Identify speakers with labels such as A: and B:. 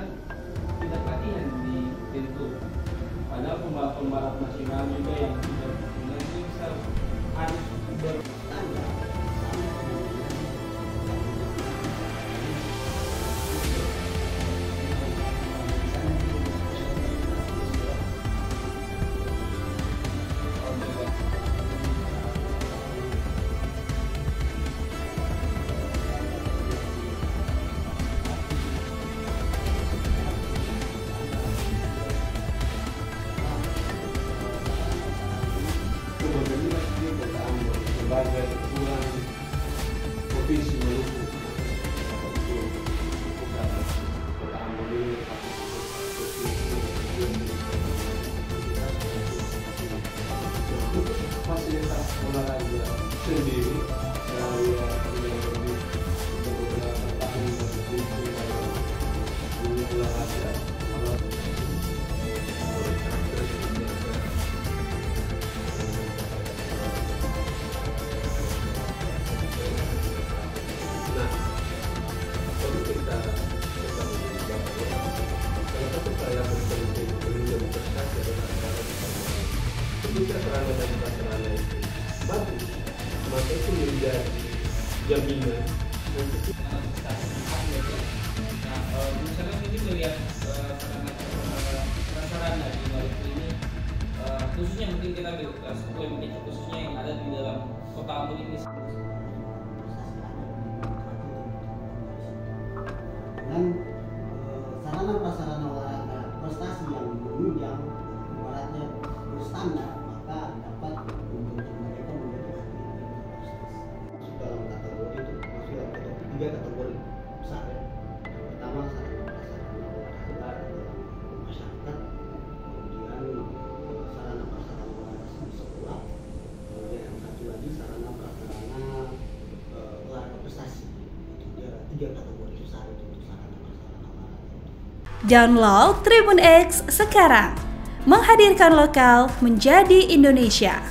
A: kan tidak latihan di tentu. Padahal pembalap nasional juga yang sudah bisa harus bertanya. Sebagai kurang provinsi Maluku fasilitas olahraga sendiri saya lebih beberapa tahun dunia olahraga. Ketika sarana dan prasarana itu bagus, maka itu menjadi jaminan untuk
B: misalnya ini melihat sarana di Maluku ini, khususnya mungkin kita khususnya yang ada di dalam kota Ambon ini.
C: Dan sarana prasarana olahraga prestasi yang menunjang ibaratnya berstandar, maka dapat membentuk mereka menjadi atlet dalam kategori itu masuk dalam kategori 3 kategori besar ya. Yang pertama sarana prasarana olahraga dalam masyarakat, kemudian sarana prasarana olahraga di sekolah, kemudian yang satu lagi sarana prasarana olahraga prestasi. Itu dia 3 kategori besar itu untuk sarana prasarana olahraga.
D: Download Tribun X sekarang, menghadirkan lokal menjadi Indonesia.